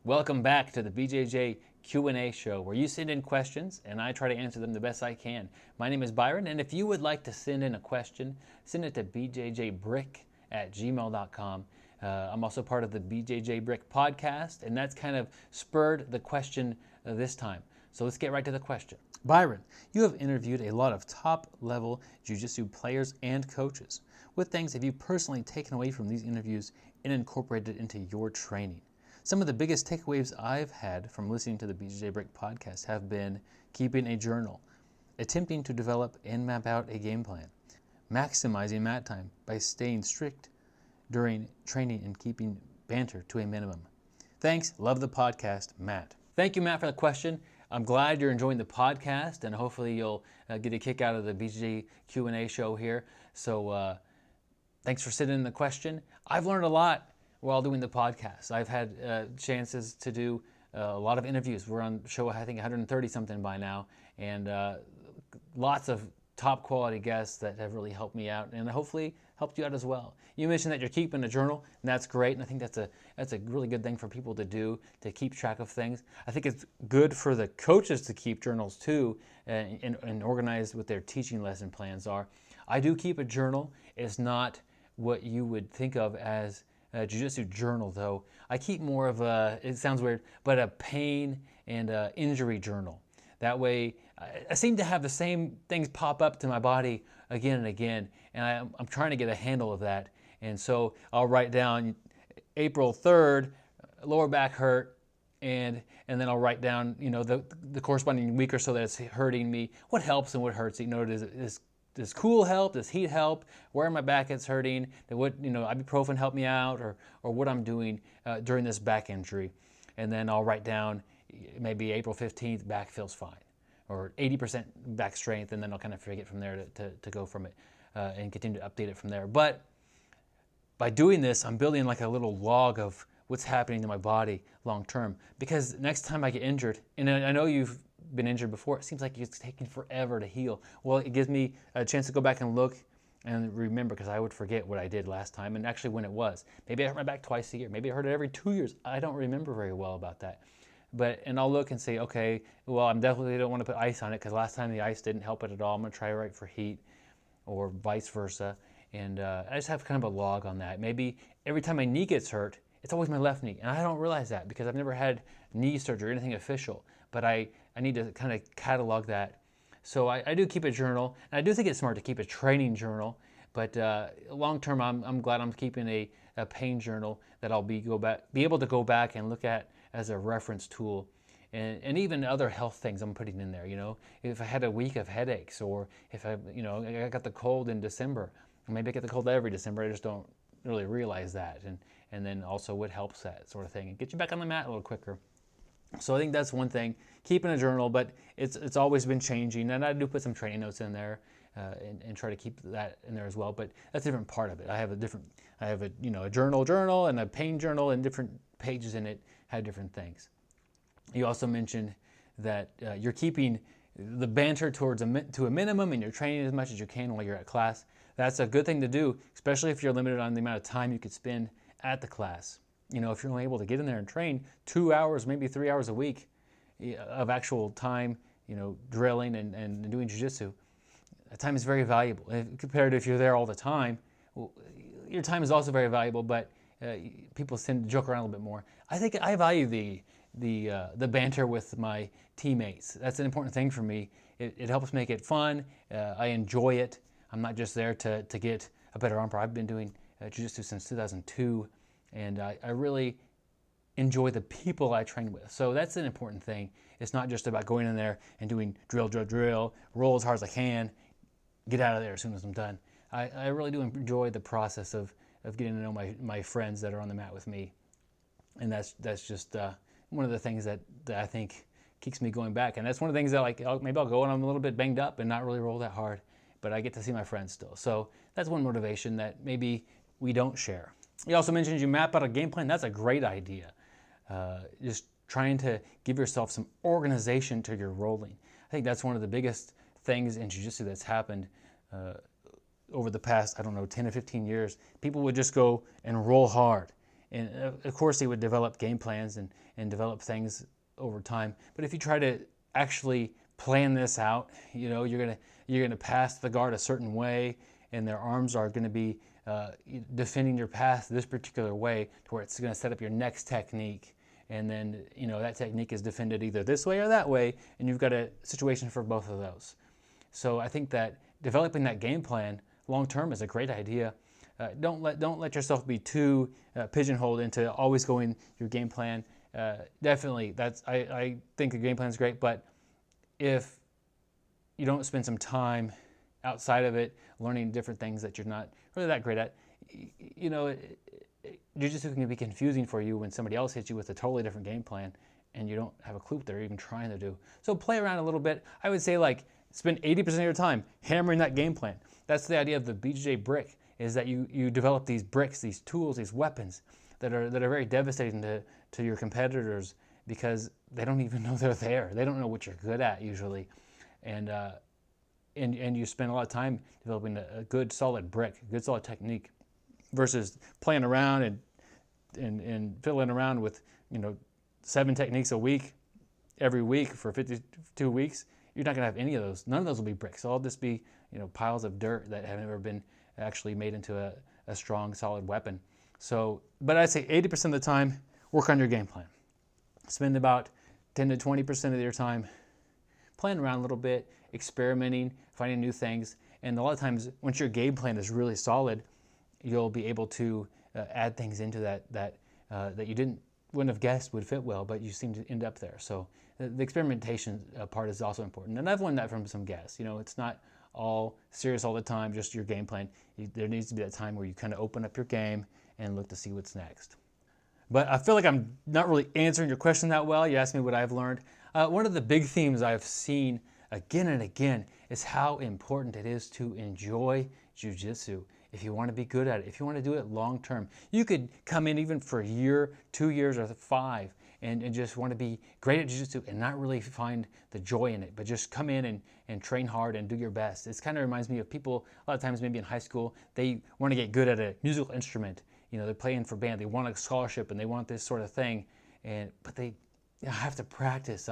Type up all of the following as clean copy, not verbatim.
Welcome back to the BJJ Q&A show where you send in questions and I try to answer them the best I can. My name is Byron, and if you would like to send in a question, send it to BjjBrick@gmail.com. I'm also part of the BjjBrick Podcast, and that's kind of spurred the question this time. So let's get right to the question. Byron, you have interviewed a lot of top-level Jiu-Jitsu players and coaches. What things have you personally taken away from these interviews and incorporated into your training? Some of the biggest takeaways I've had from listening to the BjjBrick Podcast have been keeping a journal, attempting to develop and map out a game plan, maximizing mat time by staying strict during training and keeping banter to a minimum. Thanks. Love the podcast, Matt. Thank you, Matt, for the question. I'm glad you're enjoying the podcast, and hopefully you'll get a kick out of the BJJ Q&A show here. So thanks for sending in the question. I've learned a lot while doing the podcast. I've had chances to do a lot of interviews. We're on show, I think, 130 something by now, and lots of top quality guests that have really helped me out and hopefully helped you out as well. You mentioned that you're keeping a journal, and that's great, and I think that's a really good thing for people to do, to keep track of things. I think it's good for the coaches to keep journals too and organize what their teaching lesson plans are. I do keep a journal. It's not what you would think of as a Jiu-Jitsu journal, though. I keep more of a, it sounds weird, but a pain and injury journal. That way, I seem to have the same things pop up to my body again and again, and I'm trying to get a handle of that. And so I'll write down April 3rd, lower back hurt, and then I'll write down, the corresponding week or so that it's hurting me, what helps and what hurts. Does cool help? Does heat help? Where my back is hurting? What ibuprofen help me out, or what I'm doing during this back injury, and then I'll write down maybe April 15th, back feels fine, or 80% back strength, and then I'll kind of forget from there to go from it and continue to update it from there. But by doing this, I'm building like a little log of what's happening to my body long term, because next time I get injured, and I know you've been injured before, it seems like it's taking forever to heal. Well, it gives me a chance to go back and look and remember, because I would forget what I did last time and actually when it was. Maybe I hurt my back twice a year. Maybe I hurt it every 2 years. I don't remember very well about that. And I'll look and say, okay, well, I definitely don't want to put ice on it because last time the ice didn't help it at all. I'm going to try right for heat, or vice versa. And I just have kind of a log on that. Maybe every time my knee gets hurt, it's always my left knee. And I don't realize that because I've never had knee surgery or anything official. But I need to kind of catalog that. So I do keep a journal, and I do think it's smart to keep a training journal. But long term, I'm glad I'm keeping a pain journal that I'll be able to go back and look at as a reference tool, and even other health things I'm putting in there. If I had a week of headaches, or if I got the cold in December, or maybe I get the cold every December. I just don't really realize that, and then also what helps that sort of thing, and get you back on the mat a little quicker. So I think that's one thing, keeping a journal, but it's always been changing, and I do put some training notes in there and try to keep that in there as well. But that's a different part of it. I have a journal and a pain journal, and different pages in it have different things. You also mentioned that you're keeping the banter to a minimum, and you're training as much as you can while you're at class. That's a good thing to do, especially if you're limited on the amount of time you could spend at the class. If you're only able to get in there and train 2 hours, maybe 3 hours a week of actual time, drilling and doing jiu-jitsu, that time is very valuable. Compared to if you're there all the time, well, your time is also very valuable, but people tend to joke around a little bit more. I think I value the banter with my teammates. That's an important thing for me. It helps make it fun. I enjoy it. I'm not just there to get a better arm pro. I've been doing jiu-jitsu since 2002. And I really enjoy the people I train with. So that's an important thing. It's not just about going in there and doing drill, roll as hard as I can, get out of there as soon as I'm done. I really do enjoy the process of getting to know my friends that are on the mat with me. And that's just one of the things that I think keeps me going back. And that's one of the things that maybe I'll go and I'm a little bit banged up and not really roll that hard, but I get to see my friends still. So that's one motivation that maybe we don't share. You also mentioned you map out a game plan. That's a great idea. Just trying to give yourself some organization to your rolling. I think that's one of the biggest things in jiu-jitsu that's happened over the past, 10 or 15 years. People would just go and roll hard. And of course, they would develop game plans and develop things over time. But if you try to actually plan this out, you're gonna pass the guard a certain way, and their arms are going to be defending your pass this particular way to where it's going to set up your next technique. And then, that technique is defended either this way or that way, and you've got a situation for both of those. So I think that developing that game plan long term is a great idea. Don't let yourself be too pigeonholed into always going your game plan. Definitely, I think the game plan is great, but if you don't spend some time outside of it learning different things that you're not really that great at, Jiu-Jitsu can be confusing for you when somebody else hits you with a totally different game plan and you don't have a clue what they're even trying to do. So play around a little bit. I would say spend 80% of your time hammering that game plan. That's the idea of the BjjBrick, is that you develop these bricks, these tools, these weapons that are very devastating to your competitors because they don't even know they're there. They don't know what you're good at usually. And you spend a lot of time developing a good solid brick, a good solid technique, versus playing around and fiddling around with 7 techniques a week, every week for 52 weeks. You're not going to have any of those. None of those will be bricks. They'll all just be piles of dirt that have never been actually made into a strong, solid weapon. So, but I'd say 80% of the time, work on your game plan. Spend about 10 to 20% of your time playing around a little bit, experimenting, finding new things. And a lot of times, once your game plan is really solid, you'll be able to add things into that you wouldn't have guessed would fit well, but you seem to end up there. So the experimentation part is also important. And I've learned that from some guests. It's not all serious all the time, just your game plan. There needs to be that time where you kind of open up your game and look to see what's next. But I feel like I'm not really answering your question that well. You asked me what I've learned. One of the big themes I've seen again and again is how important it is to enjoy Jiu-Jitsu. If you want to be good at it, if you want to do it long term, you could come in even for a year, 2 years, or 5, and just want to be great at Jiu-Jitsu and not really find the joy in it, but just come in and train hard and do your best. It kind of reminds me of people, a lot of times maybe in high school, they want to get good at a musical instrument. They're playing for band, they want a scholarship, and they want this sort of thing, but they have to practice.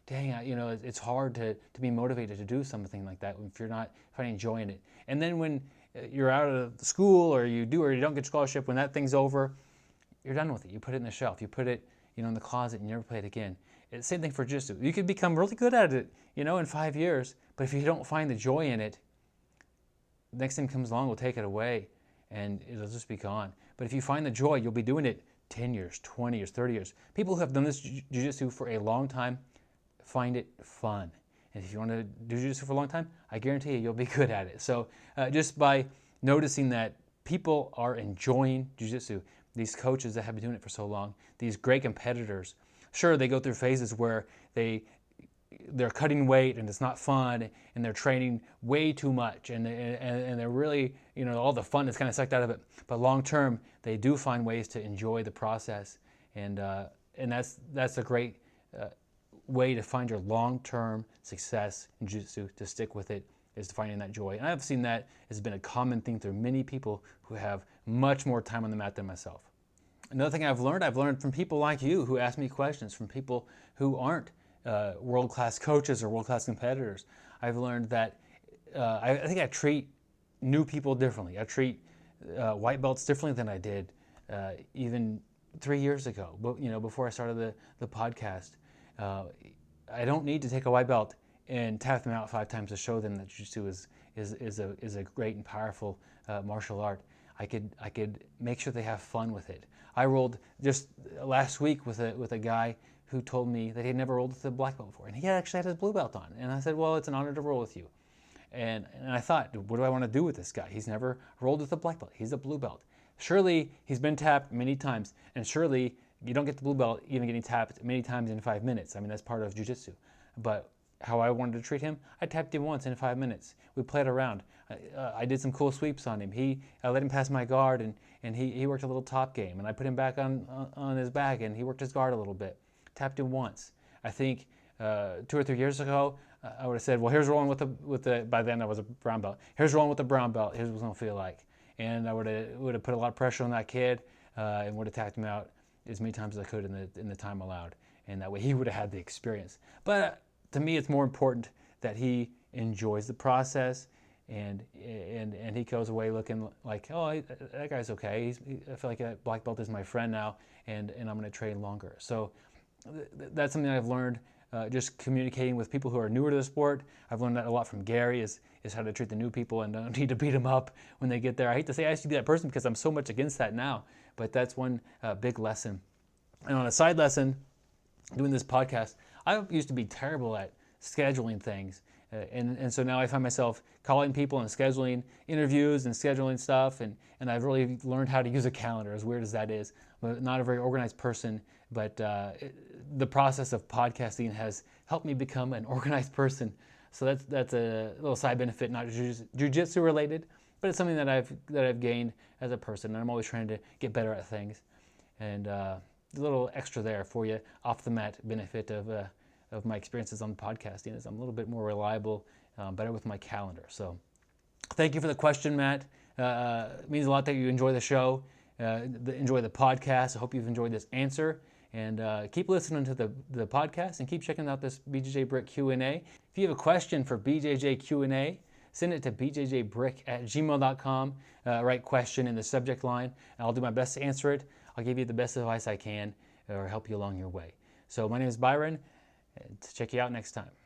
It's hard to be motivated to do something like that if you're not finding joy in it. And then when you're out of the school or you don't get a scholarship, when that thing's over, you're done with it. You put it in the shelf. You put it in the closet and you never play it again. It's the same thing for Jiu-Jitsu. You could become really good at it in 5 years, but if you don't find the joy in it, the next thing comes along will take it away and it'll just be gone. But if you find the joy, you'll be doing it 10 years, 20 years, 30 years. People who have done this Jiu-Jitsu for a long time find it fun. And if you want to do Jiu-Jitsu for a long time, I guarantee you'll be good at it. So just by noticing that people are enjoying Jiu-Jitsu, these coaches that have been doing it for so long, these great competitors, sure, they go through phases where they're cutting weight and it's not fun and they're training way too much and they're really, all the fun is kind of sucked out of it. But long term, they do find ways to enjoy the process, and that's a great way to find your long-term success in Jiu-Jitsu, to stick with it, is finding that joy. And I've seen that has been a common thing through many people who have much more time on the mat than myself. Another thing I've learned from people like you who ask me questions, from people who aren't world-class coaches or world-class competitors. I've learned that I think I treat new people differently. I treat white belts differently than I did even 3 years ago, before I started the podcast. I don't need to take a white belt and tap them out 5 times to show them that Jiu-Jitsu is a great and powerful martial art. I could make sure they have fun with it. I rolled just last week with a guy who told me that he had never rolled with a black belt before, and he actually had his blue belt on. And I said, well, it's an honor to roll with you. And I thought, what do I want to do with this guy? He's never rolled with a black belt. He's a blue belt. Surely he's been tapped many times, and surely you don't get the blue belt even getting tapped many times in 5 minutes. I mean, that's part of Jiu-Jitsu. But how I wanted to treat him, I tapped him once in 5 minutes. We played around. I did some cool sweeps on him. I let him pass my guard, and he worked a little top game. And I put him back on his back, and he worked his guard a little bit. Tapped him once. I think 2 or 3 years ago, I would have said, well, here's rolling with the. By then I was a brown belt. Here's rolling with the brown belt. Here's what it's gonna feel like. And I would have put a lot of pressure on that kid. and would have tapped him out as many times as I could in the time allowed. And that way he would have had the experience. But to me, it's more important that he enjoys the process and he goes away looking like, oh, that guy's okay. I feel like that black belt is my friend now, and I'm going to train longer. So that's something I've learned just communicating with people who are newer to the sport. I've learned that a lot from Gary is how to treat the new people and don't need to beat them up when they get there. I hate to say I used to be that person because I'm so much against that now, but that's one big lesson. And on a side lesson, doing this podcast, I used to be terrible at scheduling things. And so now I find myself calling people and scheduling interviews and scheduling stuff, and I've really learned how to use a calendar, as weird as that is. I'm not a very organized person, but the process of podcasting has helped me become an organized person. So that's a little side benefit, not jiu-jitsu related, but it's something that I've gained as a person, and I'm always trying to get better at things. And a little extra there for you, off the mat benefit of my experiences on podcasting is I'm a little bit more reliable, better with my calendar. So thank you for the question, Matt. It means a lot that you enjoy the show, enjoy the podcast. I hope you've enjoyed this answer. And keep listening to the podcast and keep checking out this BjjBrick Q&A. If you have a question for BJJ Q&A, send it to bjjbrick@gmail.com. Write question in the subject line, and I'll do my best to answer it. I'll give you the best advice I can or help you along your way. So my name is Byron, and check you out next time.